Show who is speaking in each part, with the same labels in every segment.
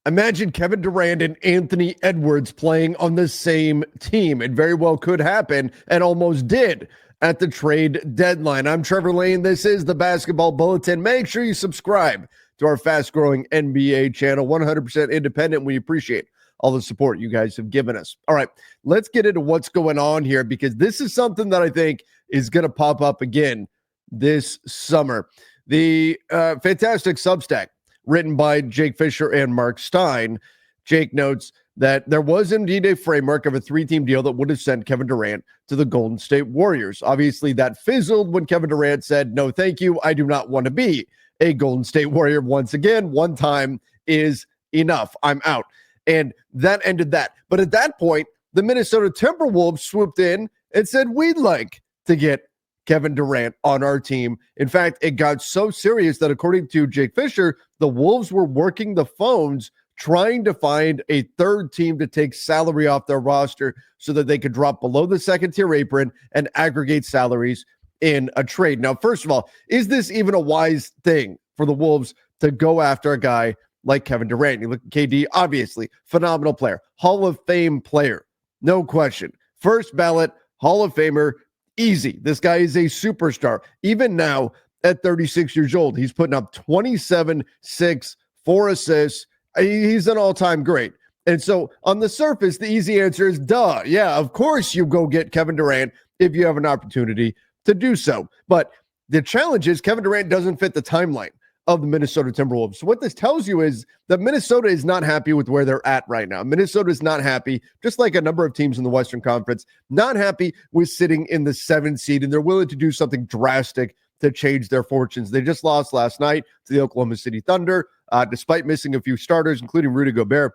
Speaker 1: Imagine Kevin Durant and Anthony Edwards playing on the same team. It very well could happen and almost did at the trade deadline. I'm Trevor Lane. This is the Basketball Bulletin. Make sure you subscribe to our fast-growing NBA channel, 100% independent. We appreciate all the support you guys have given us. All right, let's get into what's going on here because this is something that I think is going to pop up again this summer. The fantastic Substack written by Jake Fisher and Mark Stein. Jake notes that there was indeed a framework of a three-team deal that would have sent Kevin Durant to the Golden State Warriors. Obviously, that fizzled when Kevin Durant said, "No, thank you. I do not want to be a Golden State Warrior once again. One time is enough. I'm out." And that ended that. But at that point, the Minnesota Timberwolves swooped in and said, "We'd like to get Kevin Durant on our team." In fact, it got so serious that according to Jake Fisher, the Wolves were working the phones trying to find a third team to take salary off their roster so that they could drop below the second tier apron and aggregate salaries in a trade. Now, first of all, is this even a wise thing for the Wolves to go after a guy like Kevin Durant? You look at KD, obviously, phenomenal player, Hall of Fame player, no question. First ballot, Hall of Famer, easy. This guy is a superstar. Even now, at 36 years old, he's putting up 27, 6, 4 assists. He's an all-time great. And so on the surface, the easy answer is duh. Yeah, of course you go get Kevin Durant if you have an opportunity to do so. But the challenge is Kevin Durant doesn't fit the timeline of the Minnesota Timberwolves. So what this tells you is that Minnesota is not happy with where they're at right now. Minnesota is not happy, just like a number of teams in the Western Conference, not happy with sitting in the 7th seed, and they're willing to do something drastic to change their fortunes. They just lost last night to the Oklahoma City Thunder, despite missing a few starters, including Rudy Gobert.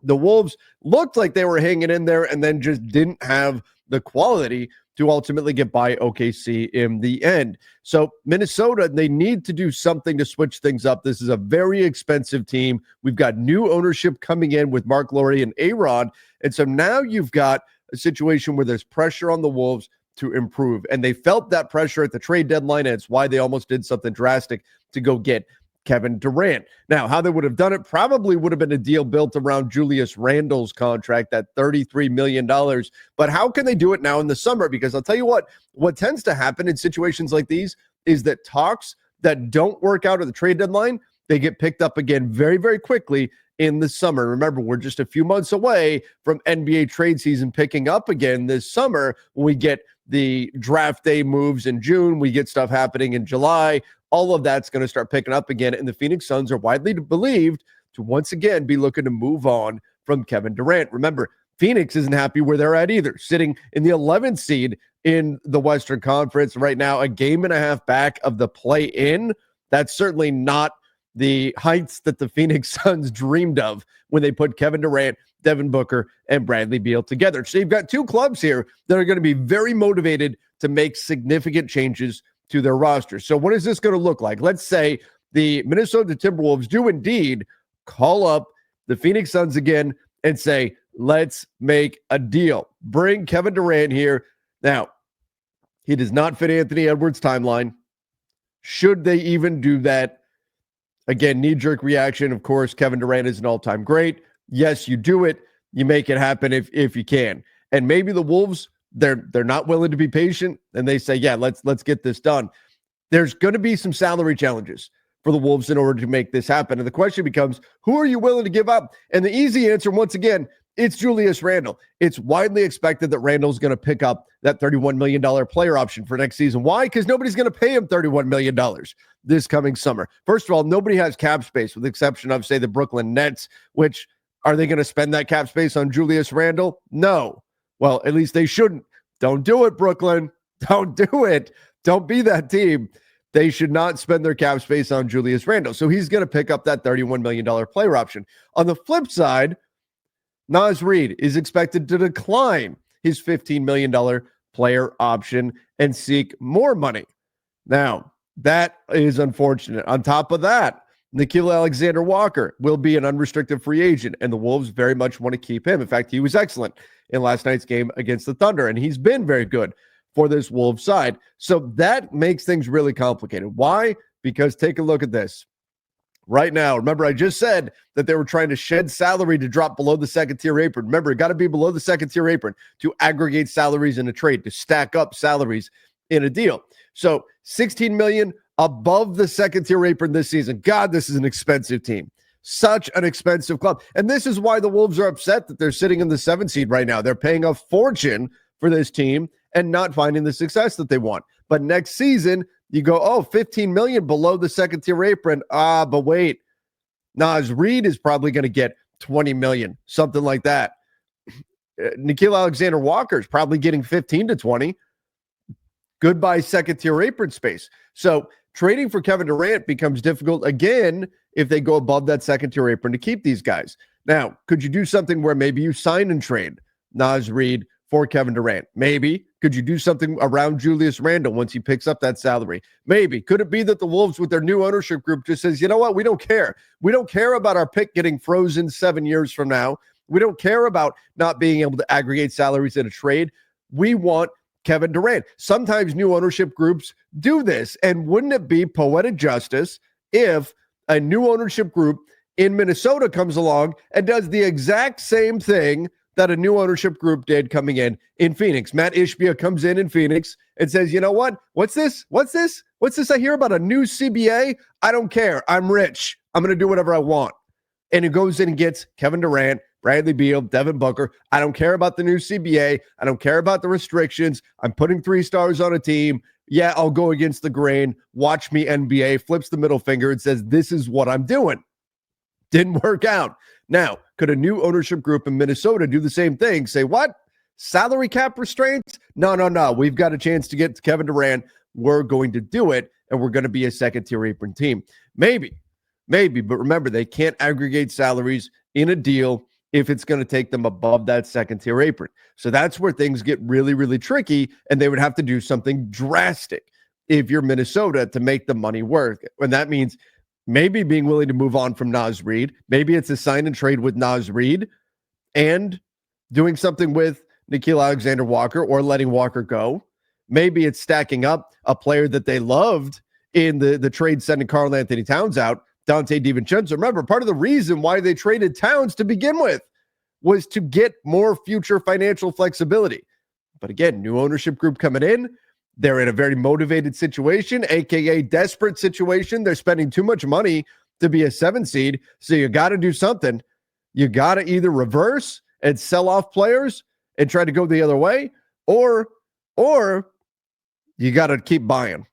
Speaker 1: The Wolves looked like they were hanging in there and then just didn't have the quality to ultimately get by OKC in the end. So Minnesota, they need to do something to switch things up. This is a very expensive team. We've got new ownership coming in with Mark Lowry and A-Rod. And so now you've got a situation where there's pressure on the Wolves to improve. And they felt that pressure at the trade deadline, and it's why they almost did something drastic to go get Kevin Durant. Now, how they would have done it probably would have been a deal built around Julius Randle's contract, that $33 million. But how can they do it now in the summer? Because I'll tell you what tends to happen in situations like these is that talks that don't work out at the trade deadline, they get picked up again very, very quickly in the summer. Remember, we're just a few months away from NBA trade season picking up again this summer when we get the draft day moves in June. We get stuff happening in July. All of that's going to start picking up again, and the Phoenix Suns are widely believed to once again be looking to move on from Kevin Durant. Remember, Phoenix isn't happy where they're at either, sitting in the 11th seed in the Western Conference right now, a game and a half back of the play-in. That's certainly not the heights that the Phoenix Suns dreamed of when they put Kevin Durant, Devin Booker, and Bradley Beal together. So you've got two clubs here that are going to be very motivated to make significant changes to their roster. So what is this going to look like? Let's say the Minnesota Timberwolves do indeed call up the Phoenix Suns again and say, let's make a deal. Bring Kevin Durant here. Now, he does not fit Anthony Edwards' timeline. Should they even do that? Again, knee-jerk reaction. Of course, Kevin Durant is an all-time great. Yes, you do it. You make it happen if you can. And maybe the Wolves, they're not willing to be patient, and they say, yeah, let's get this done. There's going to be some salary challenges for the Wolves in order to make this happen. And the question becomes, who are you willing to give up? And the easy answer, once again, it's Julius Randle. It's widely expected that Randle's going to pick up that $31 million player option for next season. Why? Because nobody's going to pay him $31 million this coming summer. First of all, nobody has cap space with the exception of, say, the Brooklyn Nets, which are they going to spend that cap space on Julius Randle? No. Well, at least they shouldn't. Don't do it, Brooklyn. Don't do it. Don't be that team. They should not spend their cap space on Julius Randle. So he's going to pick up that $31 million player option. On the flip side, Naz Reid is expected to decline his $15 million player option and seek more money. Now, that is unfortunate. On top of that, Nickeil Alexander-Walker will be an unrestricted free agent, and the Wolves very much want to keep him. In fact, he was excellent in last night's game against the Thunder, and he's been very good for this Wolves side. So that makes things really complicated. Why? Because take a look at this. right now. Remember, I just said that they were trying to shed salary to drop below the second tier apron. Remember, it got to be below the second tier apron to aggregate salaries in a trade, to stack up salaries in a deal. So 16 million above the second tier apron this season. God, this is an expensive team. Such an expensive club. And this is why the Wolves are upset that they're sitting in the 7th seed right now. They're paying a fortune for this team and not finding the success that they want. But next season, you go, oh, 15 million below the second tier apron. But wait, Naz Reid is probably going to get 20 million, something like that. Nickeil Alexander-Walker is probably getting 15 to 20. Goodbye second tier apron space. So trading for Kevin Durant becomes difficult again if they go above that second tier apron to keep these guys. Now, could you do something where maybe you sign and trade Naz Reid for Kevin Durant? Maybe. Could you do something around Julius Randle once he picks up that salary? Maybe. Could it be that the Wolves with their new ownership group just says, you know what, we don't care. We don't care about our pick getting frozen 7 years from now. We don't care about not being able to aggregate salaries in a trade. We want Kevin Durant. Sometimes new ownership groups do this. And wouldn't it be poetic justice if a new ownership group in Minnesota comes along and does the exact same thing that a new ownership group did coming in Phoenix? Matt Ishbia comes in Phoenix and says, you know what? What's this? What's this? What's this I hear about a new CBA? I don't care. I'm rich. I'm going to do whatever I want. And he goes in and gets Kevin Durant, Bradley Beal, Devin Booker. I don't care about the new CBA. I don't care about the restrictions. I'm putting 3 stars on a team. Yeah, I'll go against the grain. Watch me, NBA. Flips the middle finger and says, this is what I'm doing. Didn't work out. Now, could a new ownership group in Minnesota do the same thing? Say, what? Salary cap restraints? No. We've got a chance to get to Kevin Durant. We're going to do it, and we're going to be a second-tier apron team. Maybe. But remember, they can't aggregate salaries in a deal if it's going to take them above that second-tier apron. So that's where things get really, really tricky, and they would have to do something drastic if you're Minnesota to make the money work. And that means maybe being willing to move on from Naz Reid. Maybe it's a sign and trade with Naz Reid and doing something with Nickeil Alexander-Walker or letting Walker go. Maybe it's stacking up a player that they loved in the trade, sending Karl Anthony Towns out, Donte DiVincenzo. Remember, part of the reason why they traded Towns to begin with was to get more future financial flexibility. But again, new ownership group coming in. They're in a very motivated situation, aka desperate situation. They're spending too much money to be a 7 seed. So you got to do something. You got to either reverse and sell off players and try to go the other way, or you got to keep buying.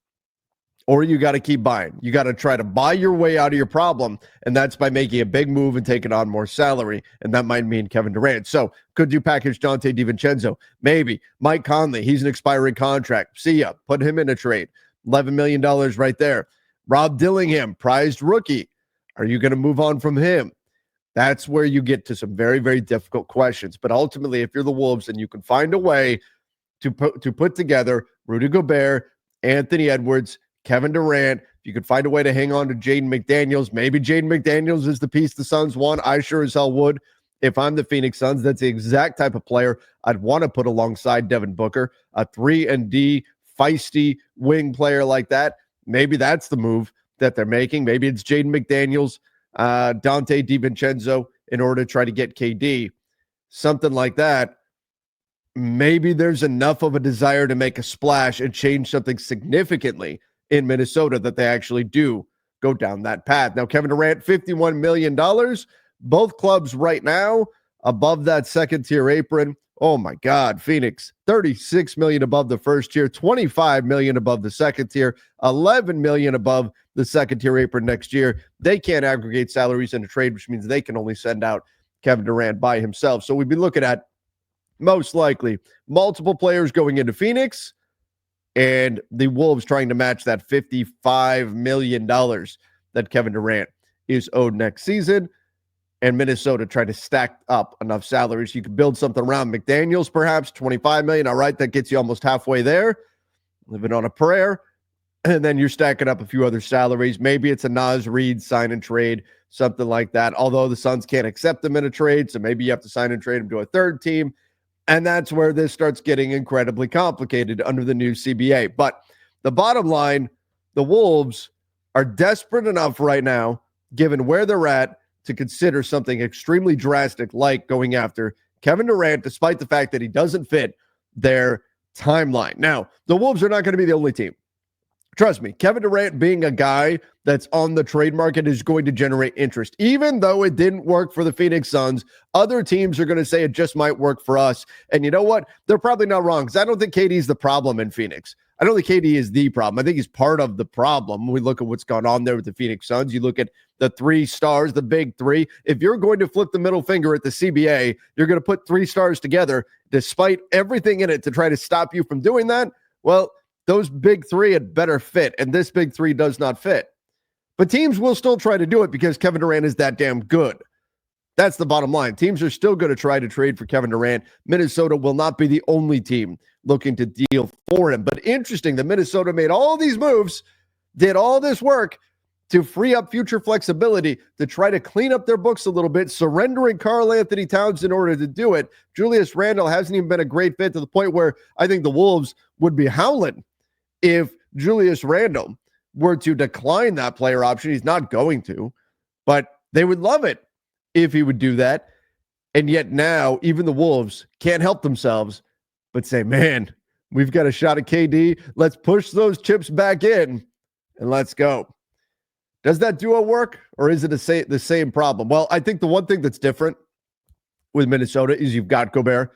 Speaker 1: You got to try to buy your way out of your problem, and that's by making a big move and taking on more salary, and that might mean Kevin Durant. So could you package Donte DiVincenzo? Maybe. Mike Conley, he's an expiring contract. See ya. Put him in a trade. $11 million right there. Rob Dillingham, prized rookie. Are you going to move on from him? That's where you get to some very, very difficult questions. But ultimately, if you're the Wolves and you can find a way to put together Rudy Gobert, Anthony Edwards, Kevin Durant, if you could find a way to hang on to Jaden McDaniels, maybe Jaden McDaniels is the piece the Suns want. I sure as hell would. If I'm the Phoenix Suns, that's the exact type of player I'd want to put alongside Devin Booker, a 3-and-D feisty wing player like that. Maybe that's the move that they're making. Maybe it's Jaden McDaniels, Donte DiVincenzo in order to try to get KD, something like that. Maybe there's enough of a desire to make a splash and change something significantly in Minnesota that they actually do go down that path. Now, Kevin Durant, $51 million. Both clubs right now above that second-tier apron. Oh, my God. Phoenix, $36 million above the first tier, $25 million above the second tier, $11 million above the second-tier apron next year. They can't aggregate salaries in a trade, which means they can only send out Kevin Durant by himself. So we'd be looking at most likely multiple players going into Phoenix, and the Wolves trying to match that $55 million that Kevin Durant is owed next season, and Minnesota trying to stack up enough salaries. You could build something around McDaniels, perhaps $25 million. All right, that gets you almost halfway there. Living on a prayer. And then you're stacking up a few other salaries. Maybe it's a Naz Reid sign and trade, something like that. Although the Suns can't accept him in a trade, so maybe you have to sign and trade him to a third team. And that's where this starts getting incredibly complicated under the new CBA. But the bottom line, the Wolves are desperate enough right now, given where they're at, to consider something extremely drastic like going after Kevin Durant, despite the fact that he doesn't fit their timeline. Now, the Wolves are not going to be the only team. Trust me, Kevin Durant being a guy that's on the trade market is going to generate interest. Even though it didn't work for the Phoenix Suns, other teams are going to say it just might work for us. And you know what? They're probably not wrong, because I don't think KD is the problem in Phoenix. I don't think KD is the problem. I think he's part of the problem. When we look at what's gone on there with the Phoenix Suns, you look at the three stars, the big three. If you're going to flip the middle finger at the CBA, you're going to put three stars together despite everything in it to try to stop you from doing that. Well, those big three had better fit, and this big three does not fit. But teams will still try to do it because Kevin Durant is that damn good. That's the bottom line. Teams are still going to try to trade for Kevin Durant. Minnesota will not be the only team looking to deal for him. But interesting that Minnesota made all these moves, did all this work to free up future flexibility to try to clean up their books a little bit, surrendering Karl-Anthony Towns in order to do it. Julius Randle hasn't even been a great fit, to the point where I think the Wolves would be howling if Julius Randle were to decline that player option. He's not going to, but they would love it if he would do that. And yet now, even the Wolves can't help themselves but say, man, we've got a shot at KD. Let's push those chips back in and let's go. Does that duo work, or is it the same problem? Well, I think the one thing that's different with Minnesota is you've got Gobert.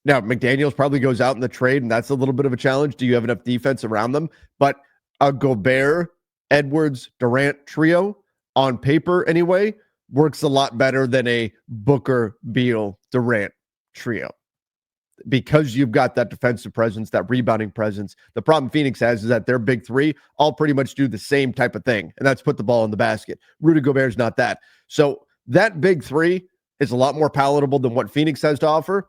Speaker 1: Now, McDaniels probably goes out in the trade, and that's a little bit of a challenge. Do you have enough defense around them? But a Gobert, Edwards, Durant trio, on paper anyway, works a lot better than a Booker, Beal, Durant trio, because you've got that defensive presence, that rebounding presence. The problem Phoenix has is that their big three all pretty much do the same type of thing, and that's put the ball in the basket. Rudy Gobert's not that. So that big three is a lot more palatable than what Phoenix has to offer.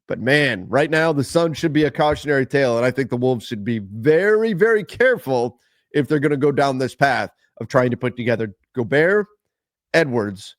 Speaker 1: But man, right now the Suns should be a cautionary tale, and I think the Wolves should be very, very careful if they're going to go down this path of trying to put together Gobert, Edwards,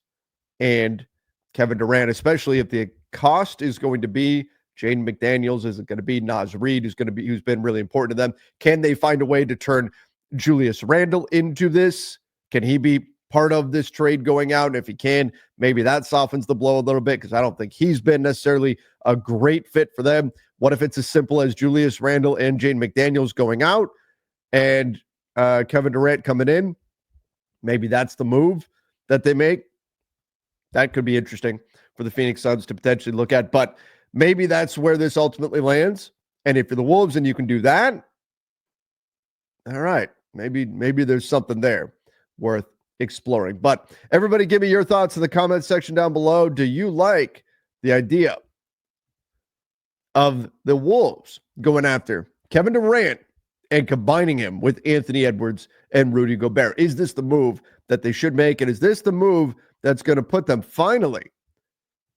Speaker 1: and Kevin Durant, especially if the cost is going to be Jaden McDaniels, is it going to be Naz Reid, who's been really important to them. Can they find a way to turn Julius Randle into this? Can he be part of this trade going out? And if he can, maybe that softens the blow a little bit, because I don't think he's been necessarily a great fit for them. What if it's as simple as Julius Randle and Jaden McDaniels going out and Kevin Durant coming in? Maybe that's the move that they make. That could be interesting for the Phoenix Suns to potentially look at, but maybe that's where this ultimately lands. And if you're the Wolves and you can do that, all right, maybe there's something there worth exploring. But everybody, give me your thoughts in the comment section down below. Do you like the idea of the Wolves going after Kevin Durant and combining him with Anthony Edwards and Rudy Gobert? Is this the move that they should make? And is this the move that's going to put them finally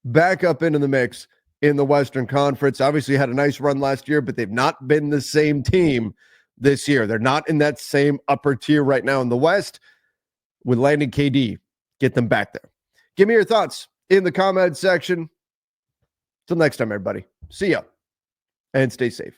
Speaker 1: back up into the mix in the Western Conference? Obviously had a nice run last year, but they've not been the same team this year. They're not in that same upper tier right now in the West. With landing KD, get them back there. Give me your thoughts in the comment section. Till next time, everybody. See ya and stay safe.